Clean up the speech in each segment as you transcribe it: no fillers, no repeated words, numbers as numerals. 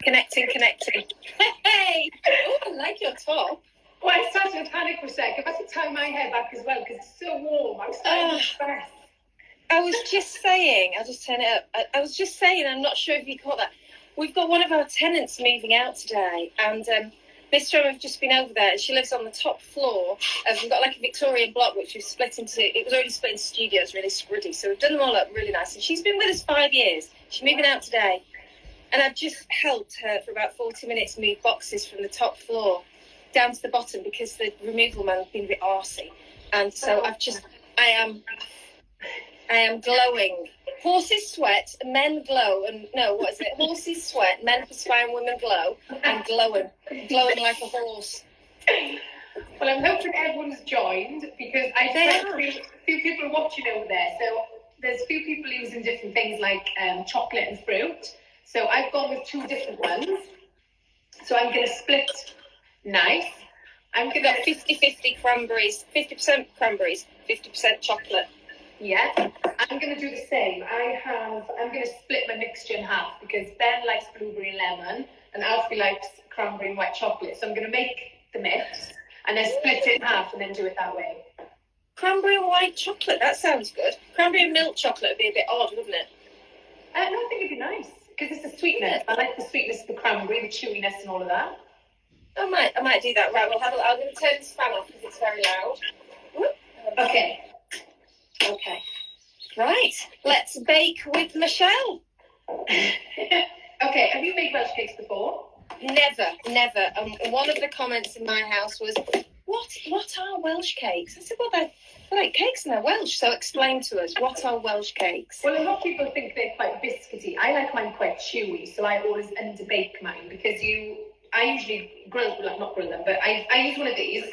Connecting. Hey! Oh, I like your top. Well, I started to panic for a sec. I've had to tie my hair back as well because it's so warm. I'm starting to stress. I was just saying, I'll just turn it up. I was just saying, I'm not sure if you caught that. We've got one of our tenants moving out today, and this time I've just been over there, and she lives on the top floor. We've got like a Victorian block, which we've split into, it was already split into studios, really spready, so we've done them all up really nice. And she's been with us 5 years. She's moving out today. And I've just helped her for about 40 minutes move boxes from the top floor down to the bottom because the removal man has been a bit arsey. And so I am glowing. Horses sweat, men glow, and no, what is it? Horses sweat, men perspire, women glow. I'm glowing like a horse. Well, I'm hoping everyone's joined because I think a few people are watching over there. So there's a few people using different things like chocolate and fruit. So I've gone with 2 different ones. So I'm going to split nice. I'm going to 50-50 cranberries, 50% cranberries, 50% chocolate. Yeah, I'm going to do the same. I'm going to split my mixture in half because Ben likes blueberry and lemon and Alfie likes cranberry and white chocolate. So I'm going to make the mix and then split it in half and then do it that way. Cranberry and white chocolate, that sounds good. Cranberry and milk chocolate would be a bit odd, wouldn't it? No, I think it'd be nice. Because it's the sweetness. I like the sweetness of the cranberry, the chewiness and all of that. I might do that. Right, I'm going to turn this fan off because it's very loud. Okay. Right, let's bake with Michelle. Okay, have you made Welsh cakes before? Never. One of the comments in my house was, what are Welsh cakes? I said, well, they're like cakes and they're Welsh, so explain to us, what are Welsh cakes? Well, a lot of people think they're quite biscuity. I like mine quite chewy, so I always underbake mine because I usually not grill them, but I use one of these.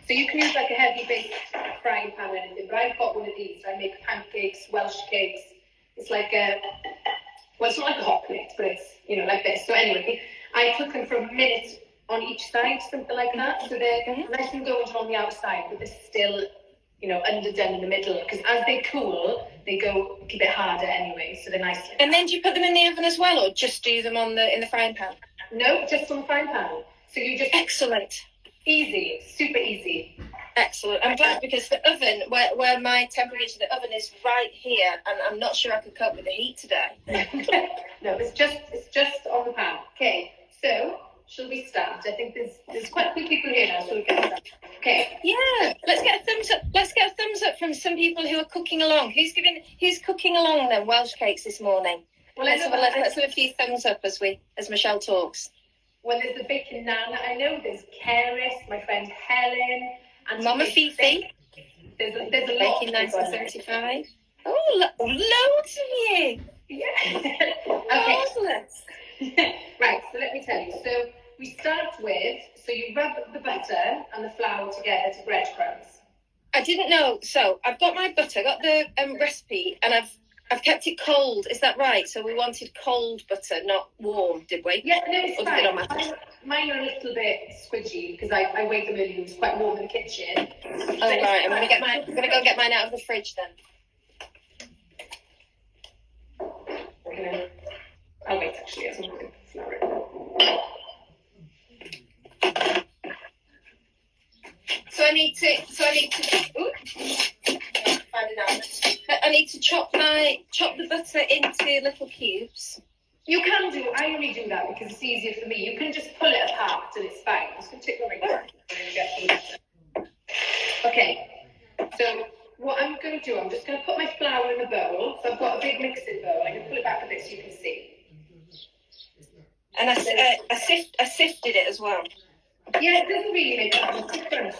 So you can use like a heavy baked frying pan or anything, but I've got one of these. I make pancakes, Welsh cakes. It's like it's not like a hot plate, but it's, like this. So anyway, I cook them for a minute on each side, something like that. So they're nice and golden on the outside, but they're still, underdone in the middle. Because as they cool, they go a bit harder anyway, so they're nice. And then do you put them in the oven as well, or just do them in the frying pan? No, just on the frying pan. So you just... Excellent. Easy, super easy. Excellent. I'm glad because the oven, where my temperature of the oven is right here, and I'm not sure I could cope with the heat today. No, it's just on the pan. Okay, so shall we start? I think there's quite a few people here now, so we can start. Okay. Yeah, let's get a thumbs up. Let's get a thumbs up from some people who are cooking along. Who's cooking along then Welsh cakes this morning? Well, let's have a few thumbs up as Michelle talks. Well, there's the bacon nana. I know there's Keris, my friend Helen, and Mama Fifi. There's a lot. Bacon 1975. Oh, loads of you. Yeah. Okay. Marvelous. Right. So let me tell you. So we start with. So you rub the butter and the flour together to breadcrumbs. I didn't know. So I've got my butter. I got the recipe, and I've kept it cold. Is that right? So we wanted cold butter, not warm, did we? Yeah, no, it's fine. Mine are a little bit squidgy because I weighed them earlier. It was quite warm in the kitchen. Oh, right. I'm going to go get mine out of the fridge then. I'll wait actually. As I'm going to flour it. So I need to. I need to chop the butter into little cubes. You can do. I only do that because it's easier for me. You can just pull it apart and it's fine. I'm just going to take my ring. Okay. So what I'm going to do, I'm just going to put my flour in the bowl. So I've got a big mixing bowl. I'm going to pull it back a bit so you can see. And I sifted it as well. Yeah, it doesn't really make that much difference.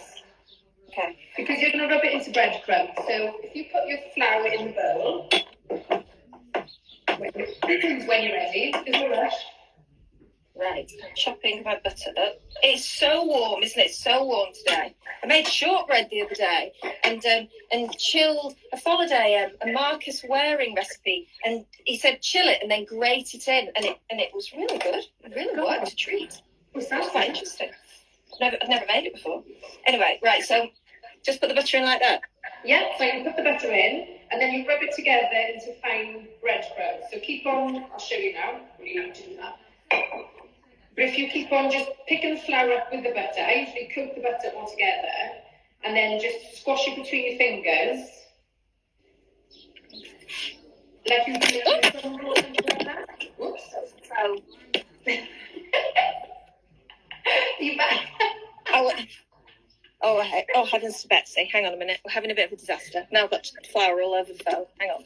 Okay. Because you're going to rub it into breadcrumbs. So if you put your flour in the bowl, when you're ready, there's no rush. Right, I'm chopping my butter up. It's so warm, isn't it? So warm today. I made shortbread the other day and chilled. I followed a Marcus Waring recipe, and he said chill it and then grate it in, and it was really good. It really worked a treat. Well, It was quite interesting. I've never made it before. Anyway, right, so just put the butter in like that. Yeah, so you put the butter in, and then you rub it together into fine breadcrumbs. So keep on, I'll show you now. You have to do that. But if you keep on just picking the flour up with the butter, I usually coat the butter all together and then just squash it between your fingers. Like you do some roll and like that. Whoops. So, You back? oh, heavens to Betsy. Hang on a minute. We're having a bit of a disaster. Now I've got flour all over the phone. Hang on.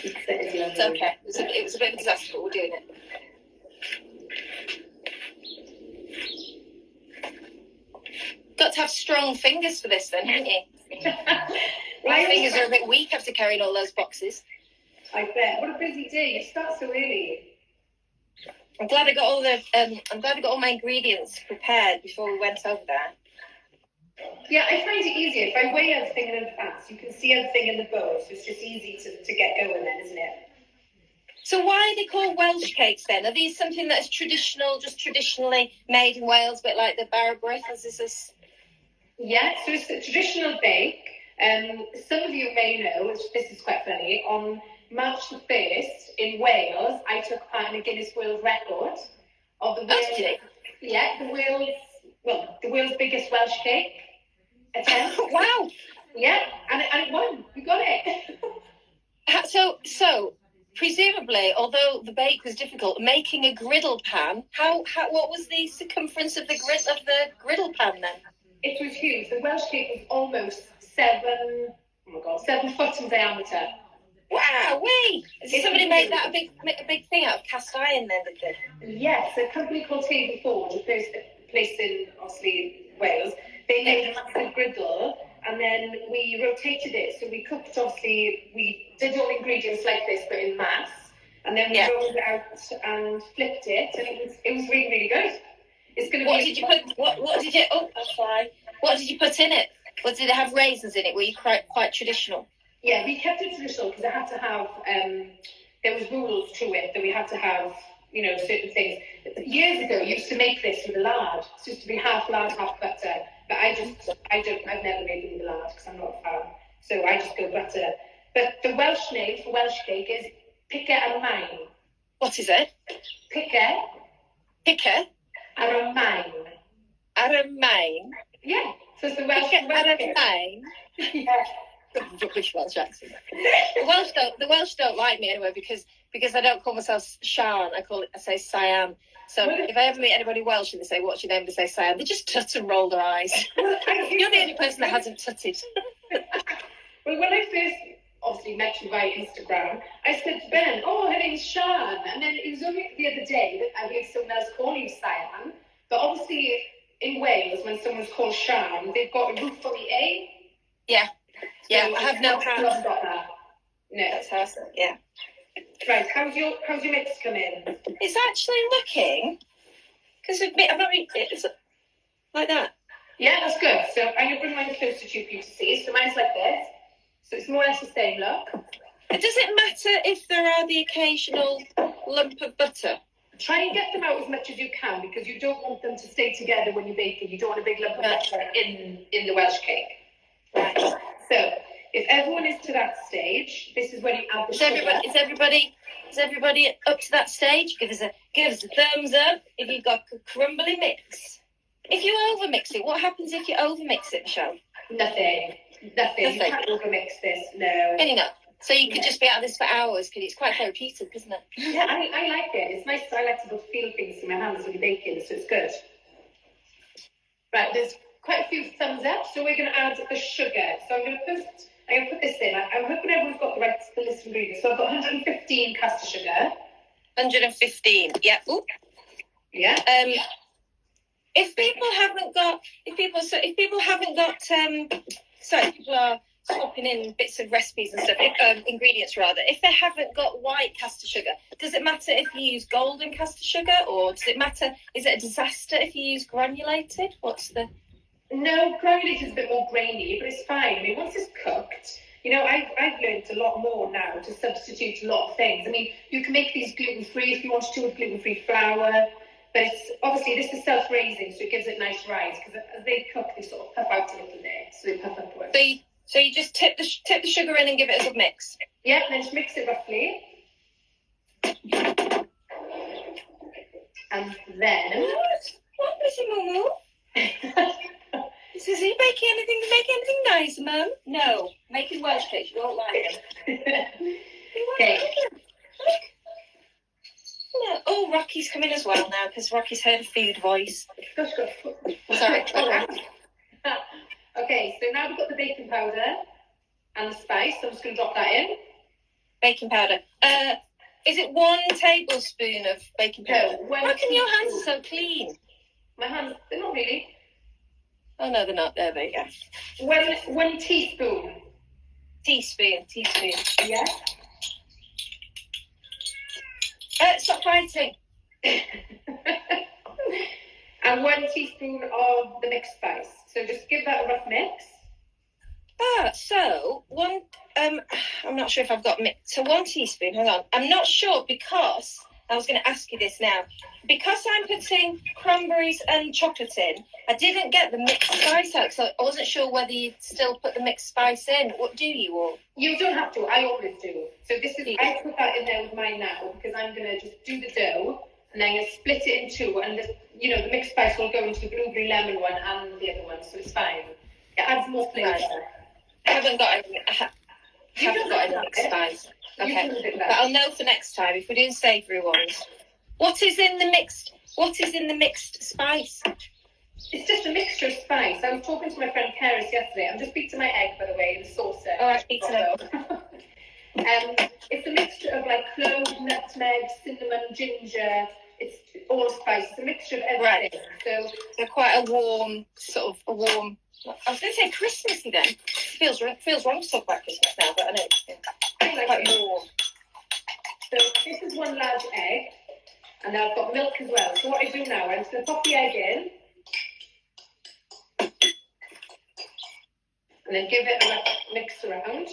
It's okay. It was a bit of a disaster, but we're doing it. Got to have strong fingers for this then, haven't you? My fingers are a bit weak after carrying all those boxes. I bet. What a busy day. You start so early. I'm glad I got all my ingredients prepared before we went over there. Yeah, I find it easier. If I weigh everything in advance, you can see everything in the bowl, so it's just easy to get going then, isn't it? So why are they called Welsh cakes then? Are these something that's traditional, just traditionally made in Wales, a bit like the Barabryth? Is this? Yeah, so it's a traditional bake. Some of you may know, which this is quite funny, on March the 1st in Wales, I took part in a Guinness World Record of the world's biggest Welsh cake attempt. Wow! Yeah, and it won. We got it. So presumably, although the bake was difficult, making a griddle pan. What was the circumference of the griddle pan then? It was huge. The Welsh cake was almost 7 foot in diameter. Wow, somebody made that a big thing out of cast iron then, did they? Yes, a company called Table Forge, a place in, obviously, Wales. They made a massive griddle, and then we rotated it. So we cooked, obviously, we did all ingredients like this, but in mass, and then we rolled it out and flipped it, and it was really, really good. It's going to What did you put in it? What did it have? Raisins in it? Were you quite traditional? Yeah, we kept it traditional because it had to have, there was rules to it that we had to have, certain things. Years ago, you used to make this with lard. It used to be half lard, half butter. But I've never made it with lard because I'm not a fan. So I just go butter. But the Welsh name for Welsh cake is picker and mine. What is it? Picker and mine. Aramain. Yeah. So it's the Welsh Aramain. Yeah. Rubbish Welsh accent. The Welsh don't like me anyway because I don't call myself Sian. I say Siam. So if I ever meet anybody Welsh and they say, "What's your name?" they say Siam, they just tut and roll their eyes. You're the only person that hasn't tutted. Well, when I first obviously met you via Instagram, I said to Ben, "Oh, her name's Sian," and then it was only the other day that I heard someone else call you Siam. But obviously in Wales, when someone's called Sian, they've got a roof on the A. Yeah. Yeah, I have no hand. Got that. No, that's awesome. Yeah. Right, how's your mix come in? It's actually looking, because it's like that. Yeah, that's good. So I'm going to bring mine closer to you for you to see. So mine's like this. So it's more or less the same look. Does it matter if there are the occasional lump of butter? Try and get them out as much as you can because you don't want them to stay together when you're baking. You don't want a big lump of butter in the Welsh cake. Right. So if everyone is to that stage, this is when you add the sugar. Is everybody up to that stage? Give us a thumbs up if you've got a crumbly mix. If you overmix it, what happens if you overmix it, Michelle? Nothing. You can't overmix this. No. Can you not? So you could just be at this for hours because it's quite therapeutic, isn't it? Yeah, I like it. It's nice. I like to feel things in my hands when you're baking, so it's good. Right, there's quite a few thumbs up, so we're going to add the sugar. So I'm going to put this in. I'm hoping everyone's got the list of ingredients. So I've got 115 caster sugar. 115. Yeah. Ooh. Yeah. If people are swapping in bits of recipes and stuff, ingredients rather. If they haven't got white caster sugar, does it matter if you use golden caster sugar, or does it matter? Is it a disaster if you use granulated? No, granulated is a bit more grainy, but it's fine. I mean, once it's cooked, I've learned a lot more now to substitute a lot of things. I mean, you can make these gluten-free if you want to with gluten-free flour, but it's obviously this is self-raising, so it gives it nice rise because as they cook, they sort of puff out a little bit, so they puff upwards. So you just tip the sugar in and give it a good mix. Yeah, and then just mix it roughly. And then... What is it, Mumu? He says, are you making anything nice, Mum? No, making Welsh cakes. You won't like them. Okay. No. Oh, Rocky's coming as well now because Rocky's heard a food voice. Gosh. Sorry. Okay, so now we've got the baking powder and the spice. So I'm just going to drop that in. Baking powder. Is it 1 tablespoon of baking powder? No, How come your hands are so clean? My hands, they're not really. Oh, no, they're not. There they go. 1 teaspoon. Teaspoon. Yeah. Stop fighting. And 1 teaspoon of the mixed spice. So just give that a rough mix. So I'm not sure if I've got mix. So 1 teaspoon, hang on. I'm not sure because I was going to ask you this now. Because I'm putting cranberries and chocolate in, I didn't get the mixed spice out, so I wasn't sure whether you still put the mixed spice in. What do you all? You don't have to, I always do. So I put that in there with mine now because I'm going to just do the dough and then I'm going to split it in 2 and the mixed spice will go into the blueberry lemon one and the other one, so it's fine. It adds more flavour. I haven't got any mixed spice. Okay, but I'll know for next time if we're doing savoury ones. What is in the mixed spice? It's just a mixture of spice. I was talking to my friend Karis yesterday. I'm just beating my egg, by the way, in the saucer. All right, beat it. It's a mixture of like clove, nutmeg, cinnamon, ginger. It's all spice. It's a mixture of everything. Right. So quite a warm. I was going to say Christmassy then. Feels wrong to talk about Christmas now, but I know it's quite warm. So this is 1 large egg, and now I've got milk as well. So what I do now, I'm just going to pop the egg in, and then give it a mix around.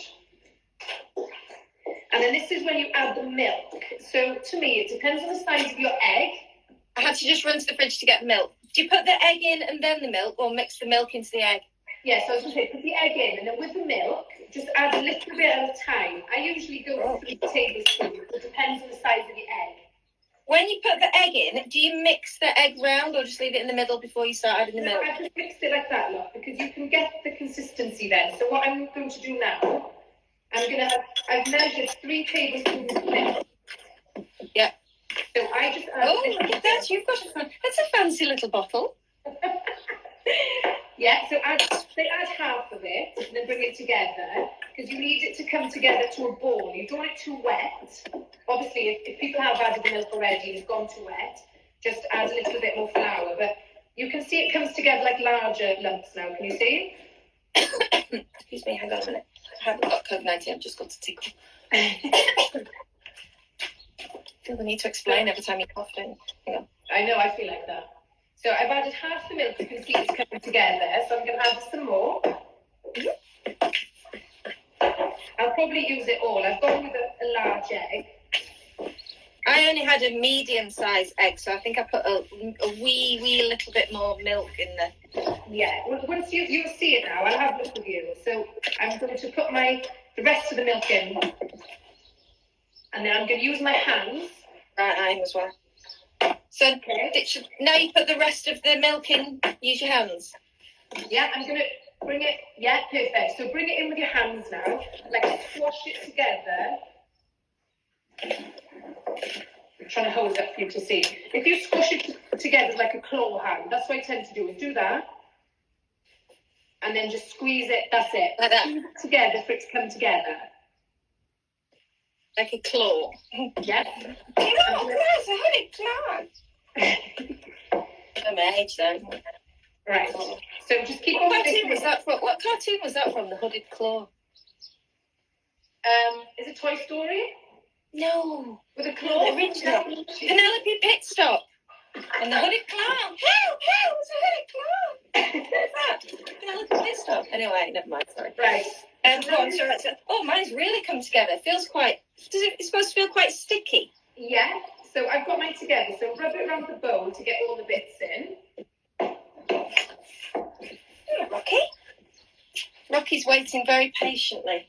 And then this is when you add the milk. So to me, it depends on the size of your egg. I had to just run to the fridge to get milk. Do you put the egg in and then the milk, or mix the milk into the egg? Yes, I was going to say, put the egg in, and then with the milk, just add a little bit at a time. I usually go 3 tablespoons. It depends on the size of the egg. When you put the egg in, do you mix the egg round, or just leave it in the middle before you start adding the milk? I just mixed it like that, look, because you can get the consistency then. So what I'm going to do now, I've measured 3 tablespoons of milk. Yeah. So I just add... Oh, look at that, that's a fancy little bottle. Yeah, so add half of it and then bring it together because you need it to come together to a ball. You don't want it too wet. Obviously, if people have added the milk already and it's gone too wet, just add a little bit more flour. But you can see it comes together like larger lumps now. Can you see? Excuse me, hang on a minute. I haven't got COVID-19, I've just got to tickle. I feel the need to explain every time you cough, don't you? Hang on. I know, I feel like that. So I've added half the milk, you can see it's coming together, so I'm going to add some more. I'll probably use it all. I've gone with a large egg. I only had a medium-sized egg, so I think I put a wee little bit more milk in there. Yeah, once you'll see it now, I'll have a look with you. So I'm going to put the rest of the milk in. And then I'm going to use my hands. Right, I am as well. So now you put the rest of the milk in, use your hands. Yeah, I'm going to bring it, yeah, perfect. So bring it in with your hands now, like squash it together. I'm trying to hold it up for you to see. If you squash it together like a claw hand, that's what I tend to do, is do that. And then just squeeze it, that's it. Like that. Squeeze it together for it to come together. Like a claw. Yeah. Oh, that's a hooded claw. I'm my age then. Right. So just keep on. What cartoon was that from? The hooded claw. Is it Toy Story? No. With a claw? The original. Penelope Pitstop. And the hooded clown. Help! It's a hooded clown. What's that? Penelope Pitstop. Anyway, never mind. Sorry. Right. Oh, mine's really come together. It feels quite. It's supposed to feel quite sticky. Yeah. So I've got mine together. So rub it around the bowl to get all the bits in. Rocky. Rocky's waiting very patiently.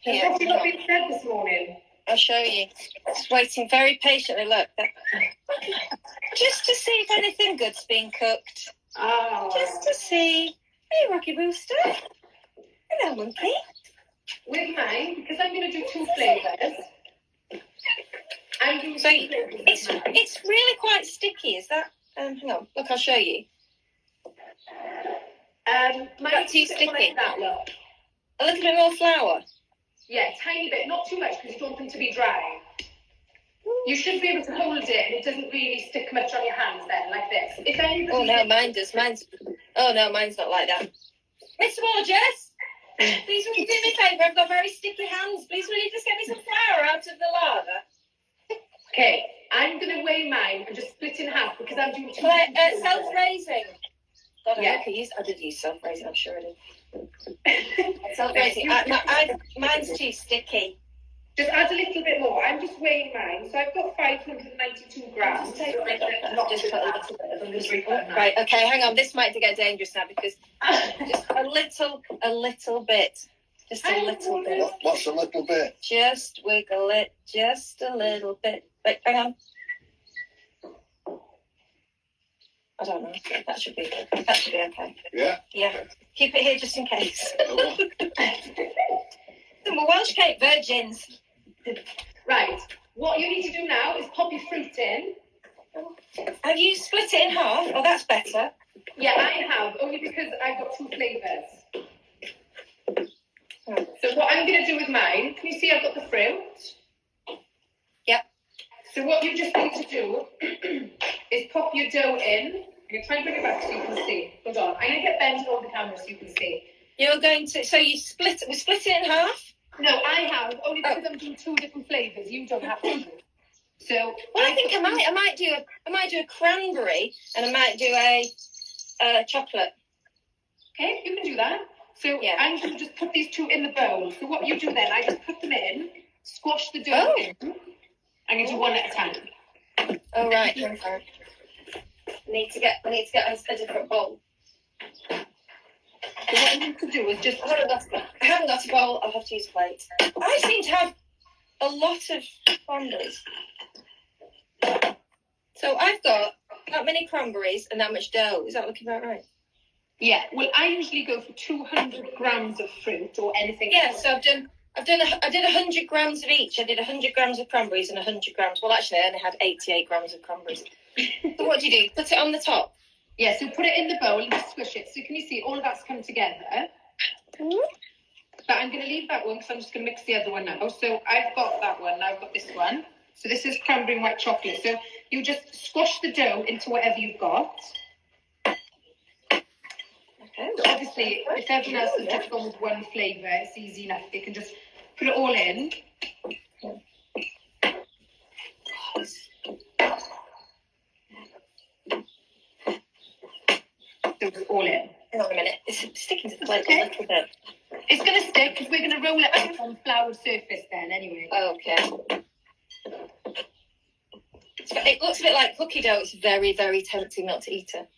Here, What's not been fed this morning? I'll show you. Just waiting very patiently. Look, just to see if anything good's been cooked. Oh. Just to see. Hey, Rocky Booster. Hello, monkey. With mine, because I'm going to do 2 flavours. I'm doing So 2 flavours. it's really quite sticky. Is that? Hang on. Look, I'll show you. Mine's too sticky. like that, look. A little bit more flour. Yeah, tiny bit, not too much because you don't want them to be dry. You should be able to hold it and it doesn't really stick much on your hands then, like this. If anybody... Oh no, mine does. Mine's not like that. Mr. Moregeous, please will you do me a favour? I've got very sticky hands. Please will you just get me some flour out of the lather? Okay, I'm going to weigh mine and just split in half because I'm doing 2. Self-raising. God, Yeah. I did use self-raising, I'm sure I did. Self-raising. Mine's too sticky. Just add a little bit more. I'm just weighing mine. So I've got 592 grams. Right, okay, hang on. This might get dangerous now because just a little bit. Just a little bit. What's a little bit? Just wiggle it, just a little bit. Wait, hang on. I don't know. That should be okay. Yeah. Yeah. Keep it here just in case. Oh, We're Welsh cake virgins. Right. What you need to do now is pop your fruit in. Have you split it in half? Oh, that's better. Yeah, I have, only because I've got 2 flavours. So what I'm going to do with mine, can you see I've got the fruit? Yep. So what you just need to do is pop your dough in. I'm going to try and bring it back so you can see. Hold on. I'm going to get bent on the camera so you can see. You're going to, so we split it in half? No, I have, only because I'm doing 2 different flavours. You don't have to. So Well, I think I might do a cranberry and I might do a chocolate. Okay, you can do that. So Yeah. I'm going to just put these 2 in the bowl. So what you do then, I just put them in, squash the dough in. I'm going to do 1 at a time. Oh right. Okay. I need to get a different bowl. So what I need to do is just... I haven't got a bowl. I'll have to use a plate. I seem to have a lot of cranberries. So I've got that many cranberries and that much dough. Is that looking about right? Yeah, well, I usually go for 200 grams of fruit or anything. Yeah, so I did 100 grams of each. I did 100 grams of cranberries and 100 grams. Well, actually, I only had 88 grams of cranberries. So what do you do? Put it on the top. Yeah, so put it in the bowl and just squish it. So can you see all of that's come together? But I'm going to leave that one because I'm just going to mix the other one now. So I've got that one. Now I've got this one. So this is cranberry and white chocolate. So you just squash the dough into whatever you've got. Okay. So obviously, if everyone else has just gone with 1 flavour, it's easy enough. They can just put it all in. So it's all in. Hang on a minute. It's sticking to the plate a little bit. It's going to stick because we're going to roll it up on floured surface then anyway. Okay. It looks a bit like cookie dough. It's very, very tempting not to eat it.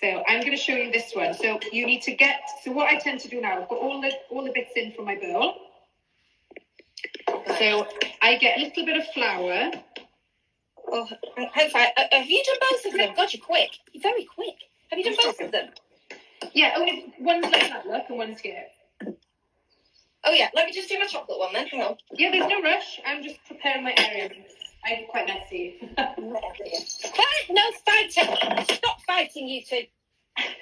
So I'm going to show you this one. So you need to get, so what I tend to do now, I've got all the bits in from my bowl. So I get a little bit of flour. Oh, have you done both of them? God, you're quick. You're very quick. Have you done both of them? Yeah, only one's like that look and one's here. Oh yeah, let me just do my chocolate one then. Hang on. Yeah, there's no rush. I'm just preparing my area. I'm quite messy. No fighting. Stop fighting, you two.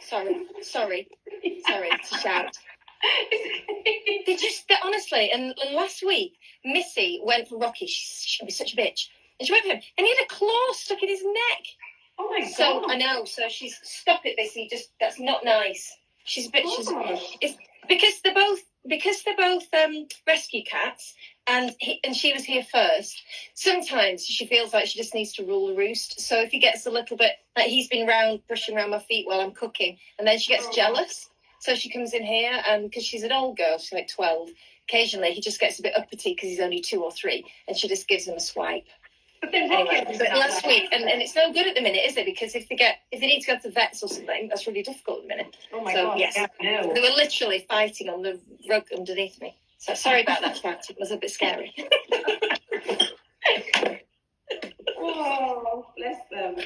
Sorry to shout. Did you honestly? And last week, Missy went for Rocky. She can be such a bitch, and she went for him, and he had a claw stuck in his neck. Oh my god! So I know. So she's stop it, Missy. That's not nice. She's a bit. It's because they're both rescue cats, and she was here first. Sometimes she feels like she just needs to rule the roost. So if he gets a little bit like he's been brushing around my feet while I'm cooking, and then she gets jealous. So she comes in here, and because she's an old girl, she's like 12. Occasionally, he just gets a bit uppity because he's only 2 or 3, and she just gives him a swipe. But then Anyway, so last week, and it's no good at the minute, is it? Because if they need to go to the vets or something, that's really difficult at the minute. Oh my God! Yes, yeah, no. They were literally fighting on the rug underneath me. So sorry about that fact. It was a bit scary. Oh, bless them.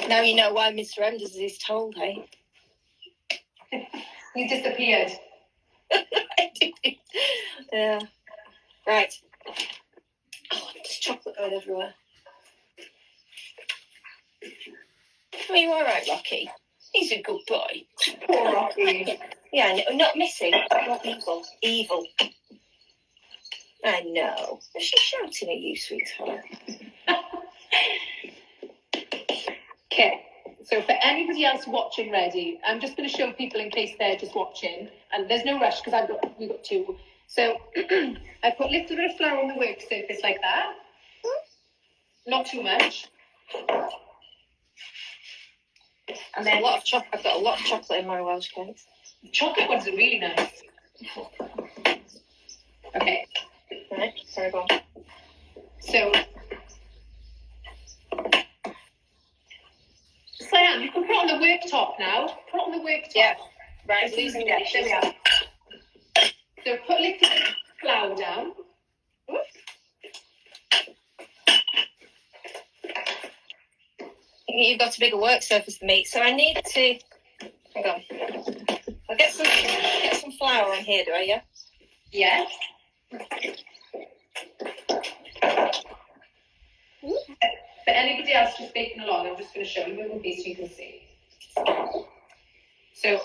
Now you know why Mr. Enders is told, hey? He disappeared. Yeah. Right. Oh, there's chocolate going everywhere. Are you all right, Rocky? He's a good boy. Poor Rocky. Yeah, no, not missing. Not evil. Evil. I know. Is she shouting at you, sweetheart? Okay. So for anybody else watching ready, I'm just going to show people in case they're just watching. And there's no rush because we've got two. So I put a little bit of flour on the work surface like that. Not too much. And then I've got a lot of chocolate in my Welsh cakes. Chocolate ones are really nice. Okay. Right, sorry, go on. So, Cyan, you can put it on the worktop now. Put it on the worktop. Yeah. Right, losing there dishes. we are. So put a little bit of flour down. You've got a bigger work surface than me, so I need to. Hang on. I'll get some flour on here, do I? Yeah. Yes. For anybody else just baking along, I'm just going to show you moving these so you can see. So,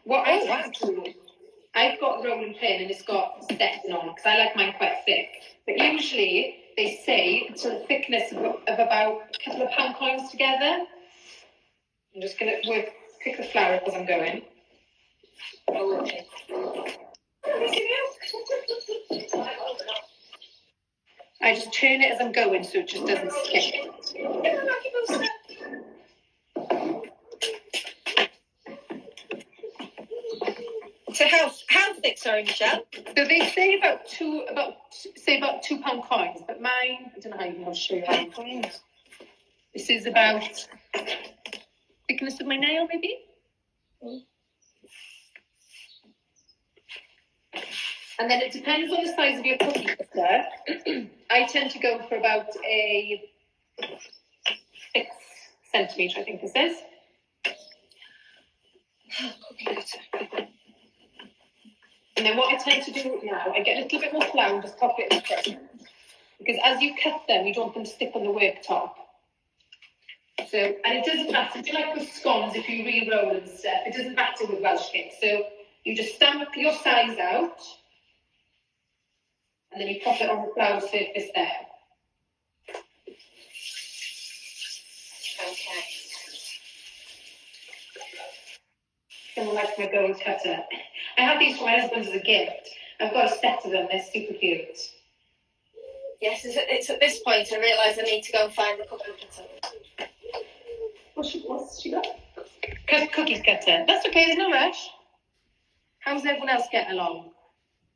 what I do, I've got a rolling pin and it's got setting on because I like mine quite thick. But usually they say it's a thickness of about a couple of pound coins together. I'm just going to pick the flour as I'm going. Oh, okay. I just turn it as I'm going so it just doesn't stick. So how thick, sorry, Michelle? So they say about 2 pound coins, but mine, I don't know how you want to show you how. This is about thickness of my nail, maybe. And then it depends on the size of your cookie cutter. I tend to go for about a 6 centimetre, I think this is. And then what I tend to do now, I get a little bit more flour and just pop it in the front. Because as you cut them, you don't want them to stick on the worktop. So, and it doesn't matter, do you like with scones, if you re-roll and stuff, it doesn't matter with Welsh cakes. So you just stamp your size out, and then you pop it on the flour surface there. Okay. Someone likes my gold cutter. I had these from my husband as a gift. I've got a set of them, they're super cute. Yes, it's at this point I realise I need to go and find the cookie cutter. What's she got? Cookies cutter. That's okay, there's no rush. How's everyone else getting along?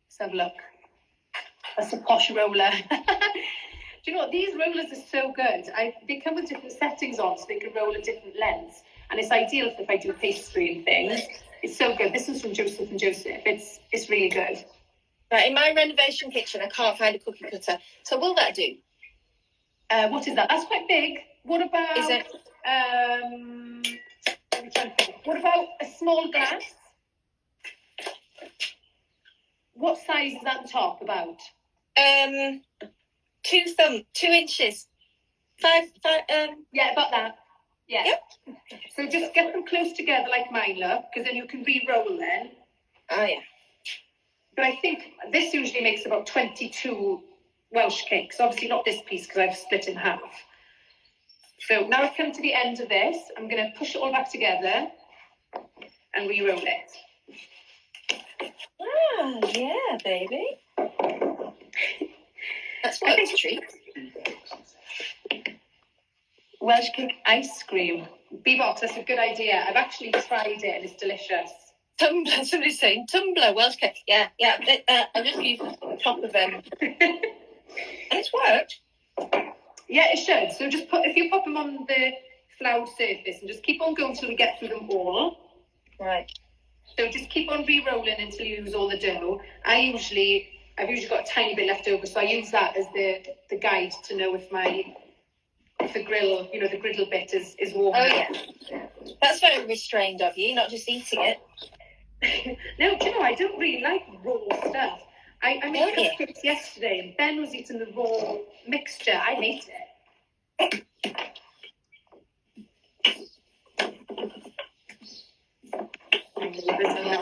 Let's have a look. That's a posh roller. Do you know what? These rollers are so good. They come with different settings on so they can roll at different lengths. And it's ideal if I do pastry and things. It's so good. This is from Joseph and Joseph. It's really good. Right, in my renovation kitchen, I can't find a cookie cutter. So will that do? What is that? That's quite big. What about... Is it? Let me try and think. What about a small glass? What size is that top about? 2 inches. Five. Yeah, about that. Yeah. Yep. So just get them close together like mine look, because then you can re-roll then. Oh, yeah. But I think this usually makes about 22 Welsh cakes. Obviously not this piece because I've split in half. So now I've come to the end of this. I'm going to push it all back together and re-roll it. Ah, yeah, baby. That's quite a treat. Welsh cake ice cream. B-Box, that's a good idea. I've actually tried it and it's delicious. Tumbler, somebody's saying tumbler, Welsh cake. Yeah. I just used the top of them. And it's worked. Yeah, it should. So just if you pop them on the floured surface and just keep on going until we get through them all. Right. So just keep on re-rolling until you use all the dough. I've usually got a tiny bit left over, so I use that as the guide to know if the grill, the griddle bit is warm. Oh yeah. That's very restrained of you, not just eating it. No, do you know, I don't really like raw stuff. I made cupcakes yesterday, and Ben was eating the raw mixture. I hate it.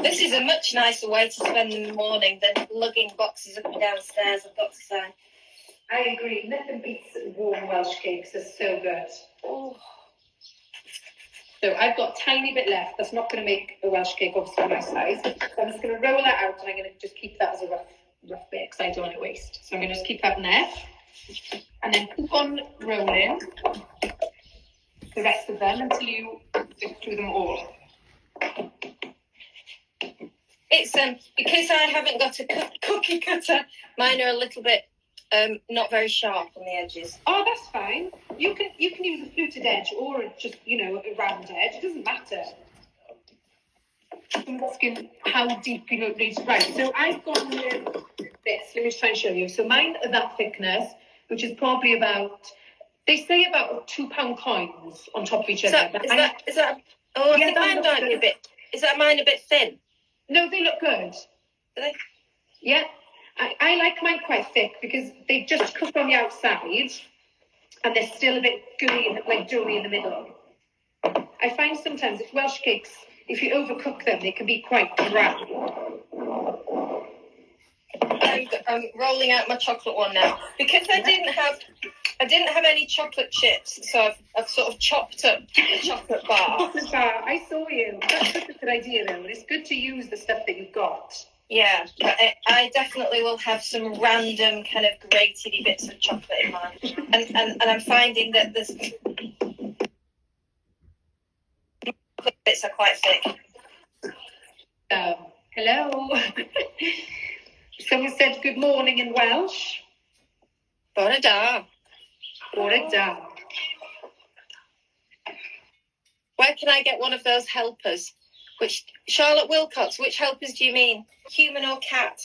This is a much nicer way to spend the morning than lugging boxes up and downstairs, I've got to say. I agree. Nothing beats warm Welsh cakes. They're so good. Oh. So I've got a tiny bit left. That's not going to make a Welsh cake, obviously, my size. So I'm just going to roll that out, and I'm going to just keep that as a rough bit because I don't want to waste. So I'm going to just keep that in there. And then keep on rolling the rest of them until you go through them all. It's because I haven't got a cookie cutter, mine are a little bit not very sharp on the edges. Oh, that's fine. You can use a fluted edge or just, a round edge. It doesn't matter. I'm asking how deep it needs to write. So I've gone with this. Let me try and show you. So mine are that thickness, which is probably they say about £2 coins on top of each other. Is that? Oh, I think mine might be a bit. Is that mine a bit thin? No, they look good. Do they? Yeah. I like mine quite thick because they just cook on the outside and they're still a bit gooey, like doughy in the middle. I find sometimes with Welsh cakes, if you overcook them, they can be quite dry. I'm rolling out my chocolate one now because I didn't have any chocolate chips, so I've sort of chopped up the chocolate bar. I saw you. That's such a good idea, though. It's good to use the stuff that you've got. Yeah, but I definitely will have some random kind of grated bits of chocolate in mine, and I'm finding that there's bits are quite thick. Hello. Someone said good morning in Welsh. Bore da. Bore da. Where can I get one of those helpers? Charlotte Wilcox, which helpers do you mean? Human or cat?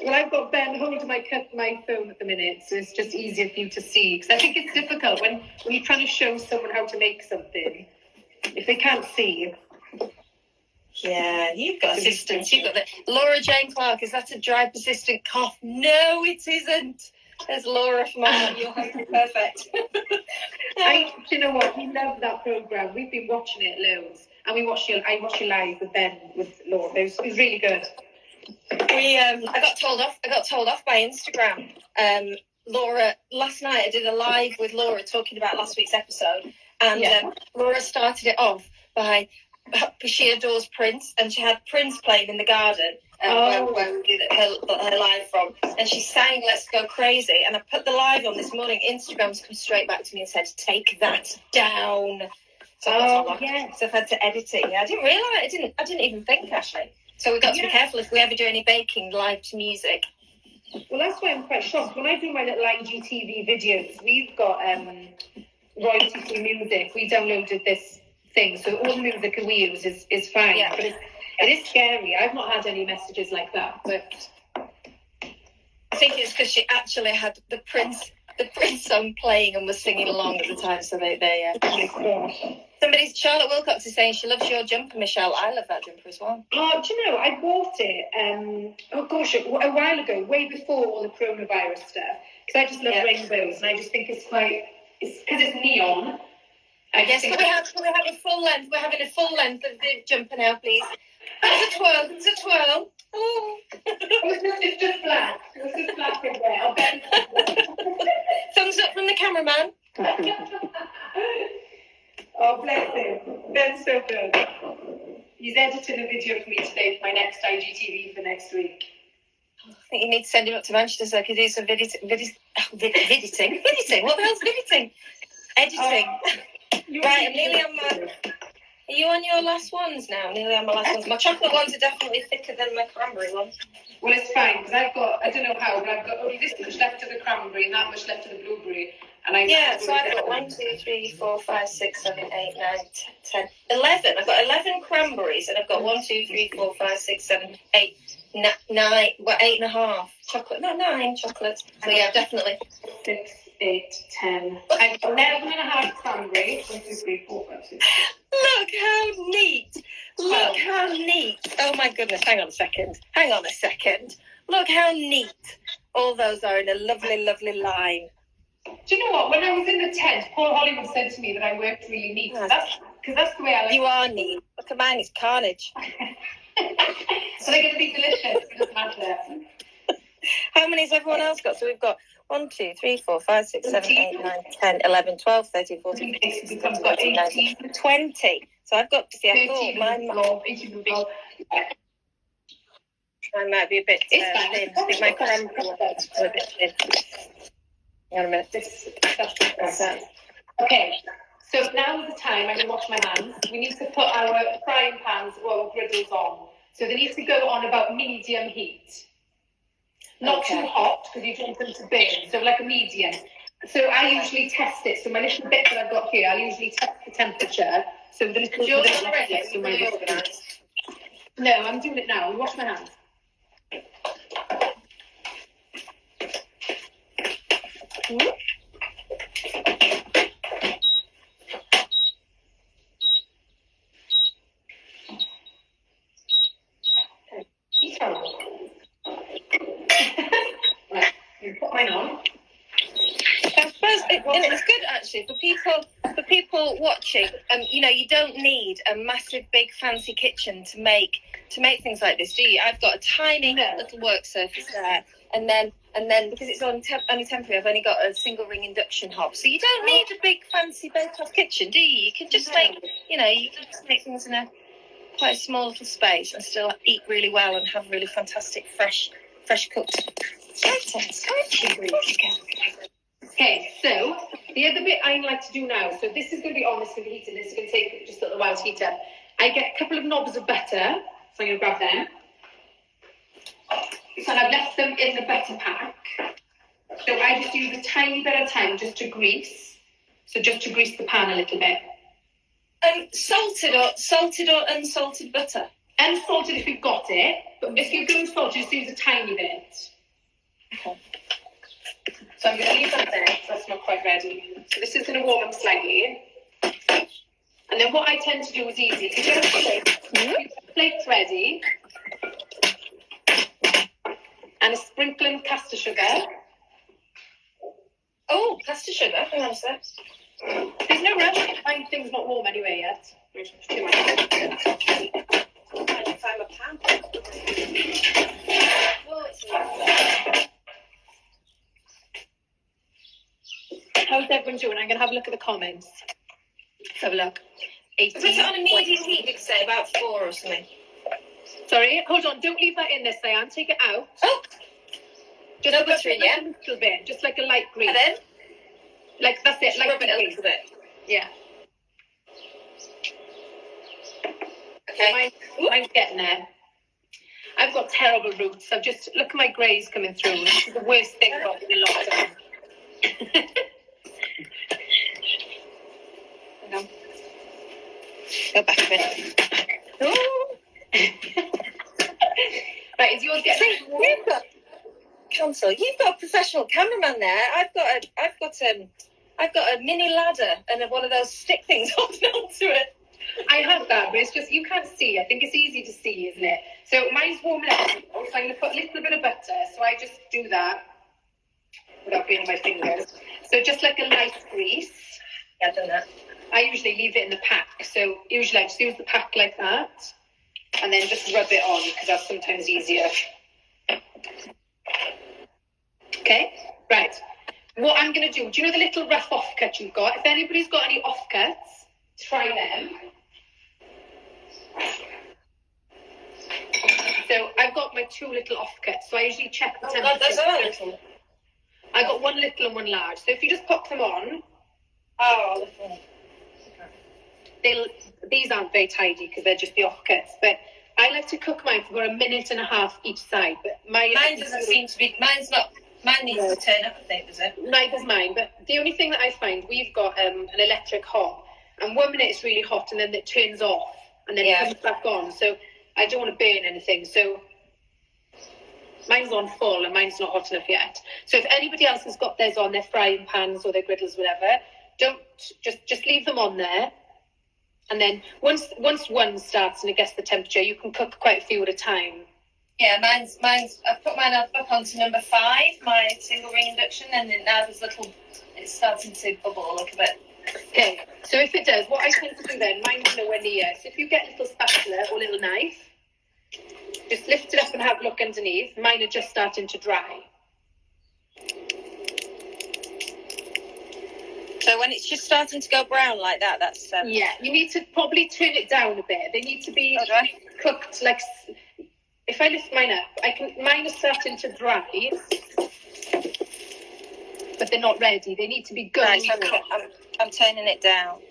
Well, I've got Ben holding my phone at the minute, so it's just easier for you to see. Because I think it's difficult when you're trying to show someone how to make something. If they can't see. Yeah, you've got assistance. You've got that. Laura Jane Clark, is that a dry, persistent cough? No, it isn't. There's Laura from You're Perfect. Do you know what? We love that programme. We've been watching it loads. And I watch you live with Ben, with Laura. It was really good. I got told off by Instagram. Laura, last night I did a live with Laura talking about last week's episode. And Laura started it off by, she adores Prince, and she had Prince playing in the garden where we did her live from, and she sang Let's Go Crazy, and I put the live on this morning. Instagram's come straight back to me and said, take that down. So I've had to edit it. Yeah, I didn't realise, I didn't even think, actually. So we've got to be careful if we ever do any baking live to music. Well, that's why I'm quite shocked. When I do my little IGTV videos, we've got royalty-free music. We downloaded this thing, so all the music that we use is fine. Yeah. But it is scary. I've not had any messages like that, but I think it's because she actually had the Prince song playing and was singing along at the time. So Charlotte Wilcox is saying she loves your jumper, Michelle. I love that jumper as well. Oh, do you know, I bought it a while ago, way before all the coronavirus stuff, because I just love rainbows, and I just think it's because it's neon. Yes, can we have a full length? We're having a full length of the jumper now, please. It's a twirl. Oh. It's just black. It's just black in there. I'll bet. Thumbs up from the cameraman. Oh, bless him. Ben's so good. He's editing a video for me today for my next IGTV for next week. I think you need to send him up to Manchester so I can do some visiting. What the hell's visiting? Editing. Right, I'm nearly on my... Are you on your last ones now? Nearly on my last ones. My chocolate ones are definitely thicker than my cranberry ones. Well, it's fine, because I don't know how, but I've got only this much left of the cranberry and that much left of the blueberry. And so I've got 1, 2, 3, 4, 5, 6, 7, 8, 9, 10, 11. I've got 11 cranberries, and I've got 1, 2, 3, 4, 5, 6, 7, 8, 9, 8.5 chocolate. No, 9 chocolates. So yeah, definitely. 6, 8, 10. I've got 11.5 cranberries. 1, 2, 3, 4, 5, 6. Look how neat. Look how neat. Oh my goodness, hang on a second. Look how neat. All those are in a lovely, lovely line. Do you know what? When I was in the tent, Paul Hollywood said to me that I worked really neat. That's the way I like. You are neat. Look at mine, it's carnage. So they're going to be delicious. It doesn't matter. How many has everyone else got? So we've got 1, 2, 3, 4, 5, 6, 7, 8, 9, 10, 11, 12, 13, 14, 15, 16, 17, 18, 19, 20. So I've got to see, I thought mine might be a bit thin. I think my cranberry is a bit thin. Hang on a minute. Okay, so now is the time I'm going to wash my hands. We need to put our frying pans or griddles on. So they need to go on about medium heat. Not too hot, because you don't want them to burn, so like a medium. So I usually test it. So my little bit that I've got here, I usually test the temperature. So the little bit ready. So my no, I'm doing it now. We wash my hands. Right, you put mine on. I suppose it's good actually for people watching. You don't need a massive, big, fancy kitchen to make things like this, do you? I've got a tiny little work surface there, and then because it's only temporary, I've only got a single ring induction hob, so you don't need a big, fancy bake-off kitchen, do you? You can just make things in a quite a small little space and still eat really well and have really fantastic fresh cooked. Okay, so the other bit I like to do now, so this is going to be on, this is going to be heated, this is going to take just a little while to heat up. I get a couple of knobs of butter, so I'm going to grab them. So I've left them in the butter pack. So I just use a tiny bit of time just to grease. So just to grease the pan a little bit. Salted or unsalted butter? Unsalted if you've got it, but if you're going salted, just use a tiny bit. Okay. So I'm going to leave that there, because that's not quite ready. So this is going to warm up slightly. And then what I tend to do is easy. If you get a plate's ready. And a sprinkling of caster sugar. Oh, caster sugar. Hang on a sec. There's no rush. My thing's not warm anyway yet. Too much. I find my pan. How's everyone doing? I'm going to have a look at the comments. Let's have a look. 18. Put it on a medium heat, did say, about 4 or something. Sorry, hold on. Don't leave that in there, Diane. Take it out. Oh! Just no butter in, yeah? A little bit. Just like a light grease. And then? Like, that's it. Like rub it a little bit. Yeah. Okay. So mine's getting there. I've got terrible roots. Look at my greys coming through. This is the worst thing about being in lockdown. Go back a bit. Oh. Right, is yours getting? You've got a professional cameraman there. I've got a mini ladder and one of those stick things holding onto it. I have that, but it's just you can't see. I think it's easy to see, isn't it? So mine's warm left, so I'm going to put a little bit of butter. So I just do that without burning my fingers. So just like a light grease. Yeah, I've done that. I usually leave it in the pack. So usually I just use the pack like that, and then just rub it on because that's sometimes easier. Okay, right. What I'm going to do you know the little rough offcut you've got? If anybody's got any offcuts, try them. So I've got my 2 little offcuts, so I usually check the temperature. God, those are little. I got 1 little and 1 large. So if you just pop them on. Oh, little. These aren't very tidy because they're just the offcuts, but I like to cook mine for about 1.5 minutes each side, but mine doesn't seem to be. Mine's not. Mine needs to turn up, I think, does it? Neither's mine, but the only thing that I find, we've got an electric hob, and 1 minute it's really hot, and then it turns off, and then it comes back on. So I don't want to burn anything. So mine's on full, and mine's not hot enough yet. So if anybody else has got theirs on their frying pans or their griddles, whatever, don't just leave them on there. And then once one starts and it gets the temperature, you can cook quite a few at a time. Yeah, mine's. I've put mine up onto number 5, my single ring induction, and then now it's starting to bubble a little bit. Okay, so if it does, what I tend to do then, mine's nowhere near. So if you get a little spatula or little knife, just lift it up and have a look underneath. Mine are just starting to dry. So when it's just starting to go brown like that, that's... Yeah, you need to probably turn it down a bit. They need to be cooked like... If I lift mine up, mine are starting to dry, but they're not ready. They need to be good. Right, I'm turning it down.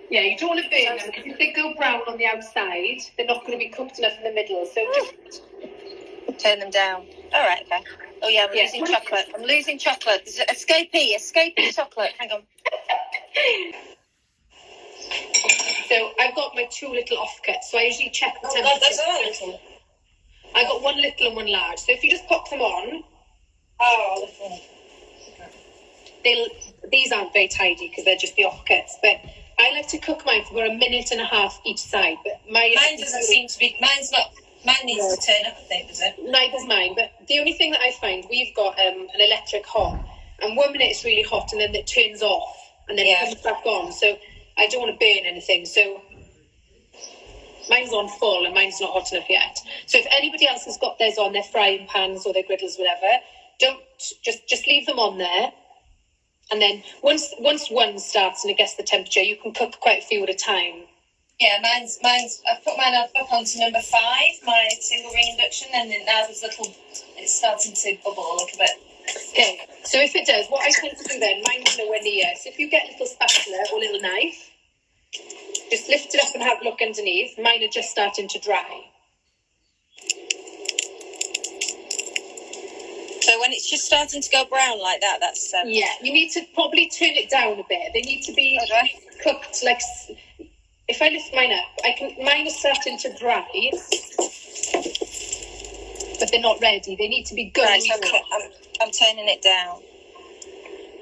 Yeah, you don't want to burn them, because if they go brown on the outside, they're not going to be cooked enough in the middle. So just... Turn them down. All right, okay. Oh, yeah, I'm losing chocolate. I'm losing chocolate. Escapee chocolate. Hang on. So I've got my 2 little offcuts, so I usually check the temperature. God, those are little. I've got 1 little and 1 large. So if you just pop them on... Oh, these aren't very tidy because they're just the offcuts, but I like to cook mine for about 1.5 minutes each side. But mine doesn't seem to be... Mine's not... Mine needs to turn up, I think, does it? Neither's mine, but the only thing that I find, we've got an electric hob, and 1 minute it's really hot, and then it turns off, and then it comes back on. So I don't want to burn anything. So mine's on full, and mine's not hot enough yet. So if anybody else has got theirs on their frying pans or their griddles, whatever, don't just leave them on there. And then once one starts and it gets the temperature, you can cook quite a few at a time. Yeah, mine's. I've put mine up onto number 5, my single ring induction, and then now it's starting to bubble a little bit. Okay, so if it does, what I tend to do then, mine's nowhere near. So if you get a little spatula or little knife, just lift it up and have a look underneath. Mine are just starting to dry. So when it's just starting to go brown like that, that's... Yeah, you need to probably turn it down a bit. They need to be cooked like... If I lift mine up, mine are starting to dry, but they're not ready. They need to be good. Right, I'm turning it down.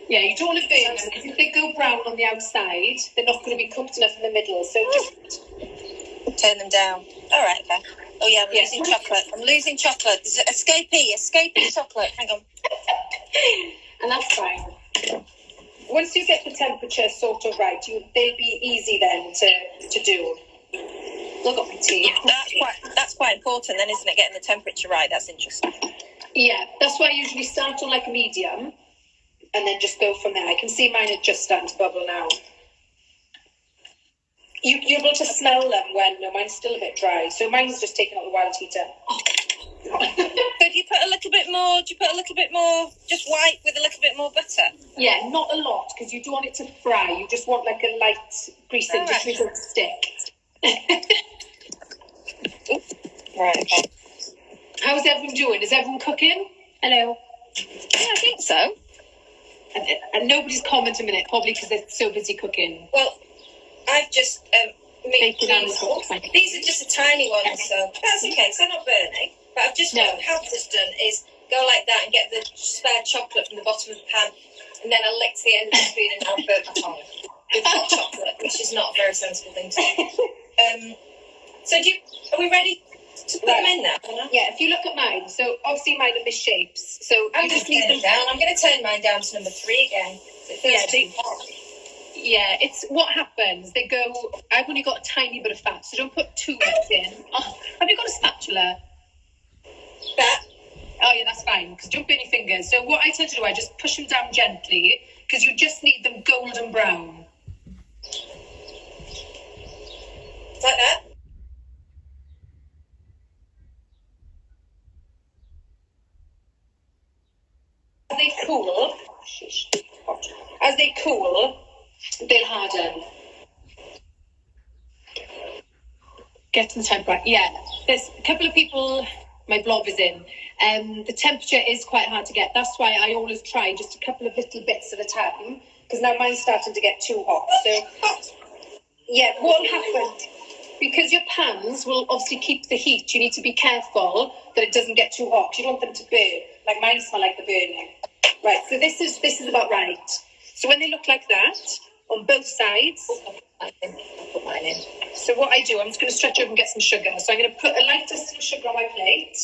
Yeah, you don't want to burn them, because if they go brown on the outside, they're not going to be cooked enough in the middle. So just turn them down. All right, okay. Oh yeah, I'm losing chocolate. I'm losing chocolate. Escapee chocolate. Hang on. And that's fine. Once you get the temperature sort of right, they'll be easy then to do. Look at my tea. That's quite important then, isn't it? Getting the temperature right. That's interesting. Yeah, that's why I usually start on like a medium, and then just go from there. I can see mine are just starting to bubble now. You're able to smell them when mine's still a bit dry. So mine's just taken out the wild heater. So do you put a little bit more, just white with a little bit more butter? Yeah, not a lot, because you don't want it to fry. You just want like a light greasing, just so it doesn't stick. Right, okay. How's everyone doing? Is everyone cooking? Hello. Yeah, I think so. And nobody's commenting a minute, probably because they're so busy cooking. Well, I've just made these are just a tiny ones, so that's okay. So they're not burning. But I've just what I've just done is go like that and get the spare chocolate from the bottom of the pan, and then I licked the end of the spoon and I'll burn my tongue with hot chocolate, which is not a very sensible thing to do. So are we ready to put them in now? Yeah, if you look at mine, so obviously mine are misshapes. So I'm just leave them down. I'm going to turn mine down to number 3 again. Yeah, it's what happens. They go. I've only got a tiny bit of fat, so don't put too much in. Oh, have you got a spatula? That. Oh yeah, that's fine, because don't burn your fingers. So what I tend to do, I just push them down gently, because you just need them golden brown. Like that? As they cool, they'll harden. Getting the temp right. Yeah, there's a couple of people my blob is in. The temperature is quite hard to get. That's why I always try just a couple of little bits at a time, because now mine's starting to get too hot. So, yeah, what will happen, because your pans will obviously keep the heat, you need to be careful that it doesn't get too hot. You don't want them to burn. Like mine smell like the burning. Right, so this is about right. So when they look like that, on both sides, I'll put mine in. So what I do, I'm just going to stretch over and get some sugar. So I'm going to put a light dust of sugar on my plate.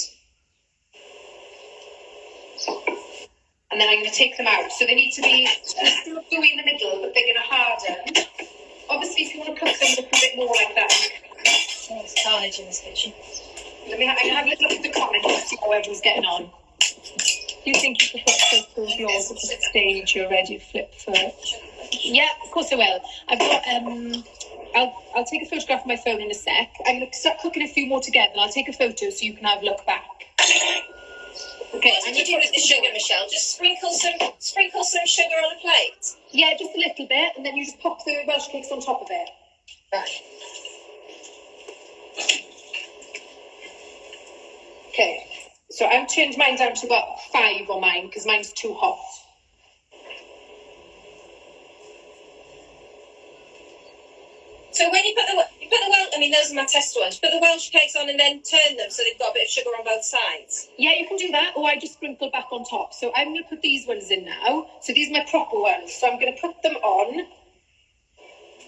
And then I'm going to take them out. So they need to be still gooey in the middle, but they're going to harden. Obviously, if you want to cook them a little bit more like that. Oh, there's carnage in this kitchen. I'm going to have a little look at the comments and see how everyone's getting on. Do you think you could put a photo of yours at the stage you're ready to flip for it? Yeah, of course I will. I've got, I'll take a photograph of my phone in a sec. I'm going to start cooking a few more together and I'll take a photo so you can have a look back. Okay. What did you do with the sugar, Michelle? Just sprinkle some sugar on a plate? Yeah, just a little bit, and then you just pop the Welsh cakes on top of it. Right. Okay, so I've turned mine down to about 5 on mine, because mine's too hot. So when you put the Welsh, I mean, those are my test ones. Put the Welsh cakes on and then turn them so they've got a bit of sugar on both sides. Yeah, you can do that, or I just sprinkle back on top. So I'm going to put these ones in now. So these are my proper ones. So I'm going to put them on,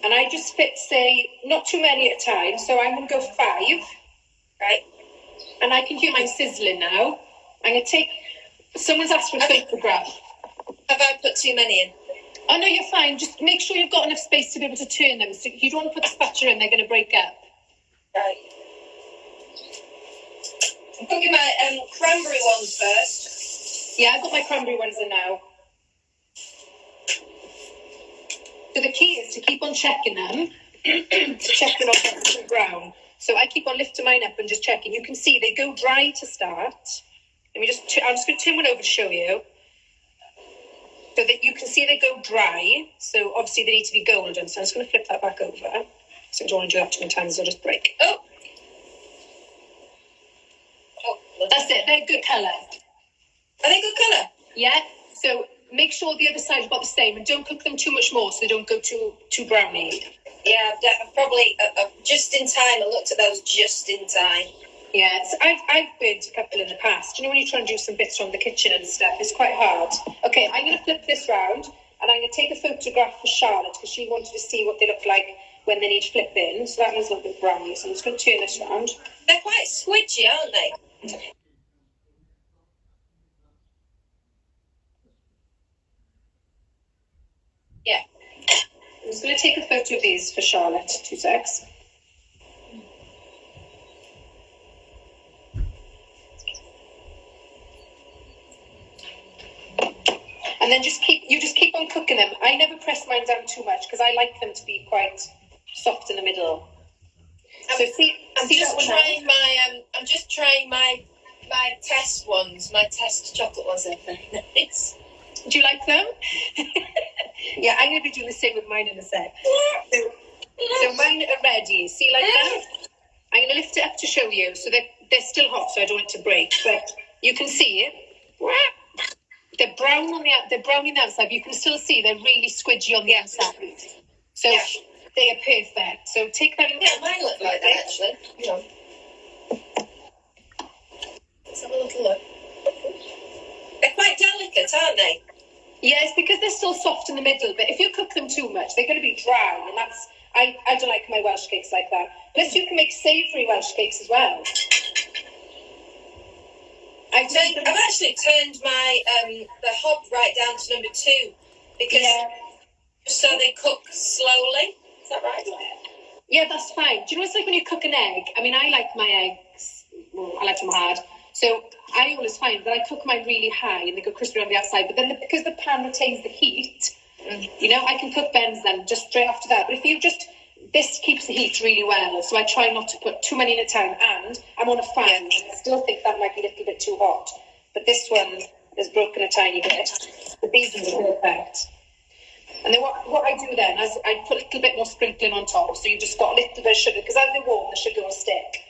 and I just fit, say, not too many at a time. So I'm going to go 5, right? And I can hear mine sizzling now. I'm going to take. Someone's asked for a photograph. Have I put too many in? Oh, no, you're fine. Just make sure you've got enough space to be able to turn them. So you don't want to put the spatula in, they're going to break up. Right. I'm cooking my cranberry ones first. Yeah, I've got my cranberry ones in now. So the key is to keep on checking them, checking on the brown. So I keep on lifting mine up and just checking. You can see they go dry to start. I'm just going to turn one over to show you. So that you can see they go dry. So obviously they need to be golden. So I'm just going to flip that back over. So I don't want to do that too many times, they'll just break. Oh, that's it. They're good colour. Are they good colour? Yeah. So make sure the other side's about the same, and don't cook them too much more so they don't go too browny. Yeah, I've probably just in time. I looked at those just in time. Yeah, so I've burnt a couple in the past. You know when you're trying to do some bits from the kitchen and stuff, it's quite hard. Okay, I'm going to flip this round, and I'm going to take a photograph for Charlotte because she wanted to see what they look like when they need flipping. So that one's a little bit browny, so I'm just going to turn this round. They're quite squidgy, aren't they? Yeah. I'm just going to take a photo of these for Charlotte. 2 secs. And then just keep on cooking them. I never press mine down too much because I like them to be quite soft in the middle. So I'm just trying my test ones, my test chocolate ones. They're very nice. Do you like them? Yeah, I'm going to be doing the same with mine in a sec. So mine are ready. See like that? I'm going to lift it up to show you. So they're still hot, so I don't want it to break. But you can see it. They're brown on they're brown on the outside, but you can still see they're really squidgy on the inside. So they are perfect. So take that. Yeah, mine look like that actually. Yeah. Let's have a little look. They're quite delicate, aren't they? Yeah, it's because they're still soft in the middle. But if you cook them too much, they're going to be dry, and that's I don't like my Welsh cakes like that. Plus, you can make savoury Welsh cakes as well. I've actually turned my the hob right down to number 2 because so they cook slowly. Is that right? Yeah, that's fine. Do you know it's like when you cook an egg? I mean, I like my eggs. Well, I like them hard. So I always find that I cook mine really high and they go crispy on the outside. But then because the pan retains the heat, you know, I can cook bends then just straight after that. But if you this keeps the heat really well, so I try not to put too many in a time, and I'm on a fan, and I still think that might be a little bit too hot, but this one has broken a tiny bit, but these ones are perfect. And then what I do then is I put a little bit more sprinkling on top, so you've just got a little bit of sugar, because as they warm, the sugar will stick.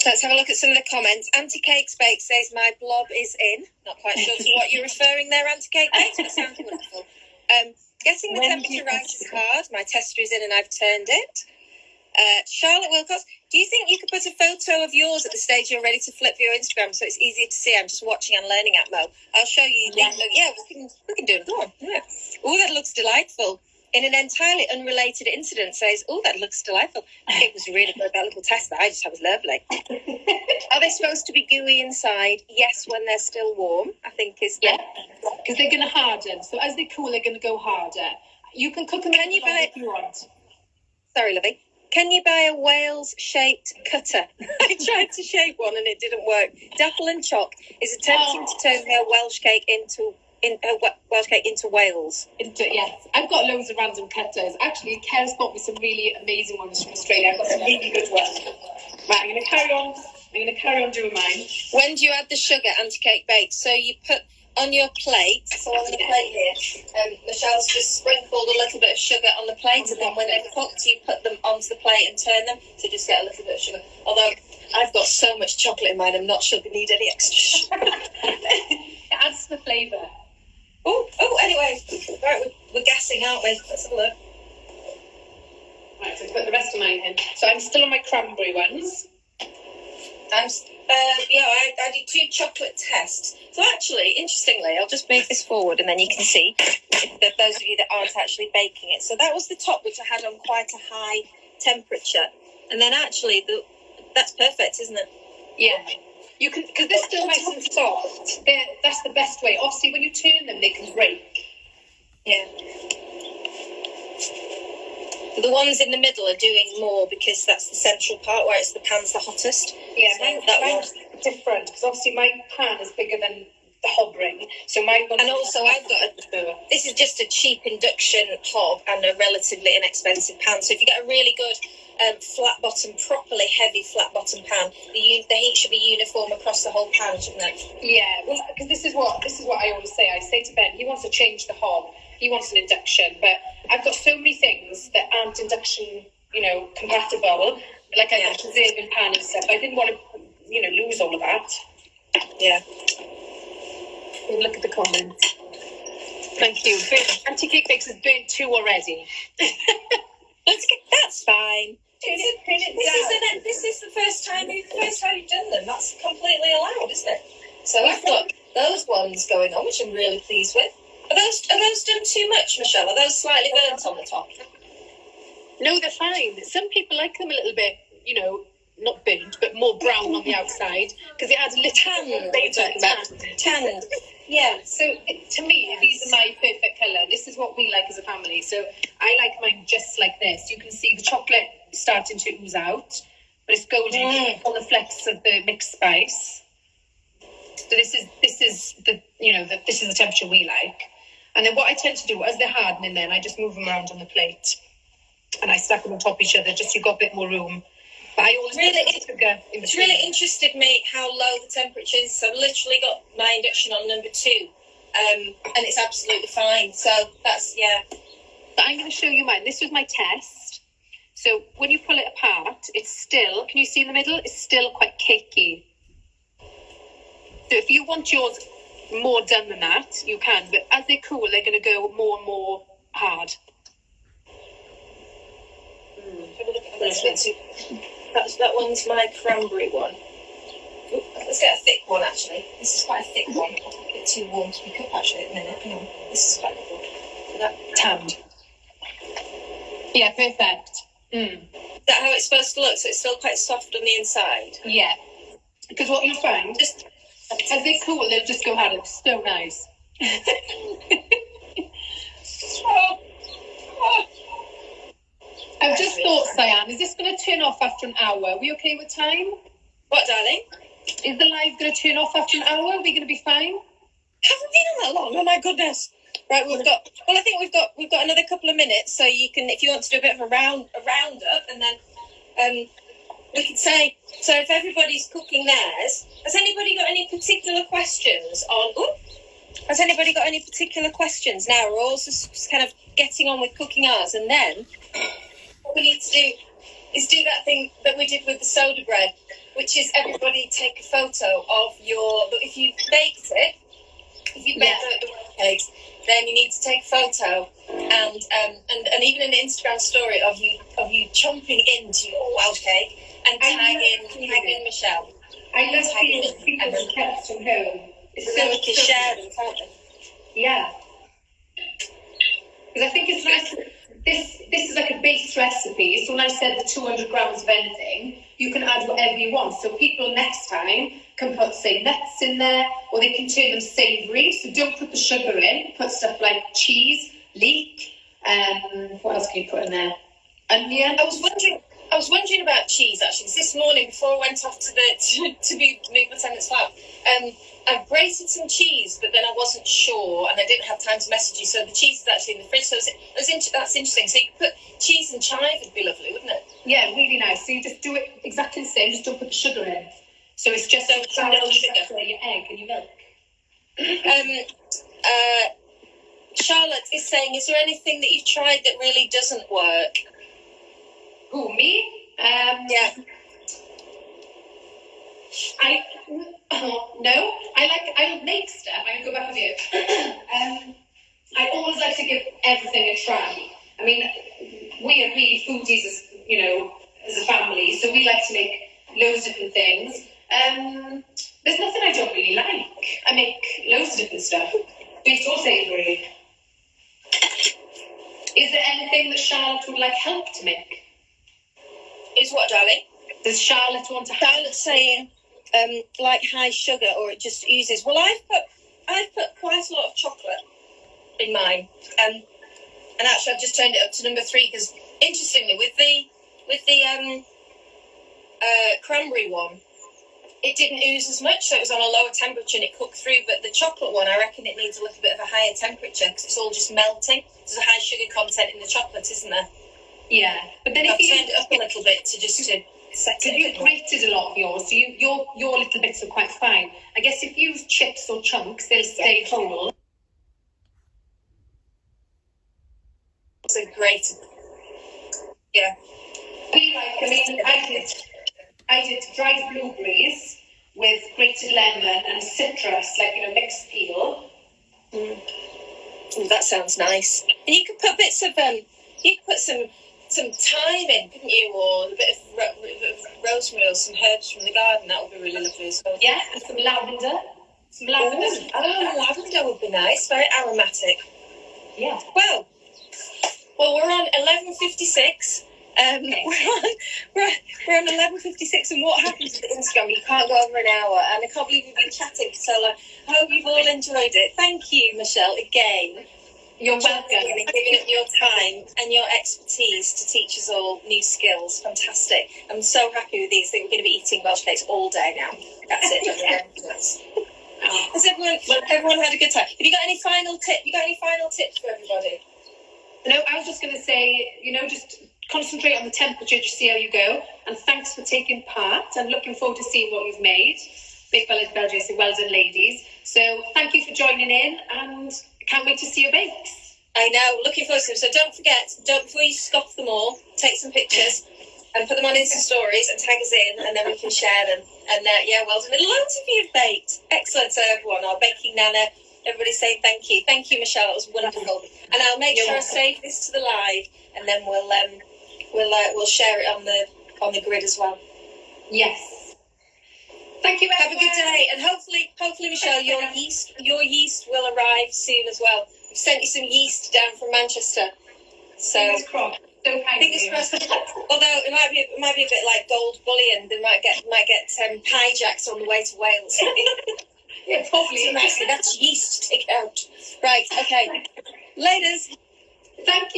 Let's have a look at some of the comments. Anti-Cakes Bake says, my blob is in. Not quite sure to what you're referring there, Anti-Cake Bakes, but it sounds wonderful. Getting the temperature right is hard. My tester is in and I've turned it. Charlotte Wilcox, do you think you could put a photo of yours at the stage you're ready to flip your Instagram so it's easier to see? I'm just watching and learning at Mo. I'll show you. Yeah, we can do another one. Yeah. Oh, that looks delightful. In an entirely unrelated incident, says, oh, that looks delightful. It was really good. That little test that I just had was lovely. Are they supposed to be gooey inside? Yes, when they're still warm, I think is... Yeah, because they're going to harden. So as they cool, they're going to go harder. You can cook them if you want. Sorry, lovey. Can you buy a Wales-shaped cutter? I tried to shape one and it didn't work. Dapple and Choc is attempting to turn her Welsh cake into Wales. Yes, I've got loads of random cutters. Actually, Ker's bought me some really amazing ones from Australia. I've got some really good ones. Right, I'm going to carry on doing mine. When do you add the sugar, Anti-Cake Bake? So you put on your plate. So on the plate here, Michelle's just sprinkled a little bit of sugar on the plate, and then when they're cooked, you put them onto the plate and turn them to just get a little bit of sugar. Although I've got so much chocolate in mine, I'm not sure they need any extra sugar. It adds to the flavour. Anyway, right, we're gassing, aren't we? Let's have a look. Right, so I put the rest of mine in. So I'm still on my cranberry ones. I did 2 chocolate tests. So actually, interestingly, I'll just move this forward and then you can see those of you that aren't actually baking it. So that was the top, which I had on quite a high temperature. And then actually, that's perfect, isn't it? Yeah. You can, because they're still nice and soft. That's the best way. Obviously, when you turn them, they can break. Yeah. The ones in the middle are doing more because that's the central part where the pan's the hottest. Yeah, so mine's different because obviously my pan is bigger than the hob ring. So mine. And also, I've got this is just a cheap induction hob and a relatively inexpensive pan. So if you get a really good flat bottom, properly heavy flat bottom pan, the heat should be uniform across the whole pan, shouldn't it? Yeah, well, because this is what I always say. I say to Ben, he wants to change the hob. He wants an induction, but I've got so many things that aren't induction, compatible. Like I got a preserving pan and stuff. I didn't want to, lose all of that. Yeah. Look at the comments. Thank you. Anti-Cake Bakes has burnt 2 already. That's fine. This is the first time you've done them. That's completely allowed, isn't it? So I've got those ones going on, which I'm really pleased with. Are those done too much, Michelle? Are those slightly burnt on the top? No, they're fine. Some people like them a little bit, not burnt, but more brown on the outside because it adds a little tanned. Yeah. So to me, these are my perfect colour. This is what we like as a family. So I like mine just like this. You can see the chocolate starting to ooze out, but it's golden on the flecks of the mixed spice. So this is the temperature we like. And then what I tend to do, as they're hardening, then I just move them around on the plate, and I stack them on top of each other, just so you've got a bit more room. But I always it's really interested me how low the temperature is. So I've literally got my induction on number 2, and it's absolutely fine. So that's But I'm going to show you mine. This was my test. So when you pull it apart, it's still. Can you see in the middle? It's still quite cakey. So if you want yours more done than that, you can. But as they cool, they're going to go more and more hard. That one's my cranberry one. Ooh, let's get a thick one, actually. This is quite a thick one. It's a bit too warm to pick up, actually, at the minute. Hang on. This is quite good. So that tanned. Yeah, perfect. Is that how it's supposed to look? So it's still quite soft on the inside? Yeah. Because what you'll find, just as they cool, they'll just go hard. It's so nice. I've just thought, Cyan, is this going to turn off after an hour? Are we okay with time? What, darling? Is the live going to turn off after an hour? Are we going to be fine? Haven't been on that long. Oh my goodness! Right, I think we've got another couple of minutes, so you can, if you want to do a bit of a roundup, and then we could say. So if everybody's cooking theirs, has anybody got any particular questions on? Has anybody got any particular questions now? We're all just kind of getting on with cooking ours, and then what we need to do is do that thing that we did with the soda bread, which is everybody take a photo of if you baked it, if you baked the Welsh cakes, then you need to take a photo and even an Instagram story of you chomping into your Welsh cake and tag in Michelle. I love seeing people's kept from home. So we can share them, can't we? Yeah. Because I think it's nice. This is like a base recipe. So when I said the 200 grams of anything, you can add whatever you want. So people next time can put, say, nuts in there, or they can turn them savoury. So don't put the sugar in. Put stuff like cheese, leek. What else can you put in there? Onion. I was wondering about cheese actually. This morning before I went off to move my tenant's flat, I grated some cheese, but then I wasn't sure and I didn't have time to message you. So the cheese is actually in the fridge. So that's interesting. So you could put cheese and chive, would be lovely, wouldn't it? Yeah, really nice. So you just do it exactly the same. Just don't put the sugar in. So it's just no sugar. Your egg and your milk. Charlotte is saying, is there anything that you've tried that really doesn't work? Who, me? Yeah. No. I don't make stuff. I can go back with you. I always like to give everything a try. I mean, we are really foodies, as a family, so we like to make loads of different things. There's nothing I don't really like. I make loads of different stuff. Sweet or savoury. Is there anything that Charlotte would like help to make? Is what, darling? Does Charlotte want to help? Charlotte's saying, like high sugar, or it just oozes. Well, I've put quite a lot of chocolate in mine, and actually I've just turned it up to number 3 because, interestingly, with the cranberry one, it didn't ooze as much, so it was on a lower temperature and it cooked through. But the chocolate one, I reckon it needs a little bit of a higher temperature because it's all just melting. There's a high sugar content in the chocolate, isn't there? Yeah, but then I've turned it up a little bit to set it. You grated a lot of yours, so your little bits are quite fine. I guess if you use chips or chunks, they'll stay whole. So great. Yeah. I did dried blueberries with grated lemon and citrus, mixed peel. Ooh, that sounds nice. And you could put bits of you could put some thyme in, couldn't you, or a bit of rosemary or some herbs from the garden. That would be really lovely as well. Yeah, and some lavender. Lavender would be nice. Very aromatic. Yeah. Well, we're on 11:56. Okay. We're on 11:56, and what happens to the Instagram? You can't go over an hour, and I can't believe we've been chatting for so long. I hope you've all enjoyed it. Thank you, Michelle, again. You're welcome. And giving up your time and your expertise to teach us all new skills. Fantastic. I'm so happy with these. I think we're going to be eating Welsh cakes all day now. That's it. Has everyone had a good time? Have you got any final tips for everybody? No, I was just going to say, just concentrate on the temperature to see how you go. And thanks for taking part. I'm looking forward to seeing what you've made. Big fellas, Belgium, so well done, ladies. So thank you for joining in, and can't wait to see your bakes. I know, looking forward to them. So don't forget, before you scoff them all, take some pictures and put them on Insta stories and tag us in, and then we can share them. And well done. And loads of you have baked. Excellent to everyone. Our baking nana. Everybody say thank you. Thank you, Michelle. It was wonderful. And I'll make sure I save this to the live, and then we'll share it on the grid as well. Yes. Thank you. Have a good day, and hopefully, Michelle, your yeast will arrive soon as well. We've sent you some yeast down from Manchester. So fingers crossed. Fingers crossed. Although it might be a bit like gold bullion. They might get hijacked on the way to Wales. Yeah, probably. So that's yeast to take out. Right. Okay. Laters. Thank you.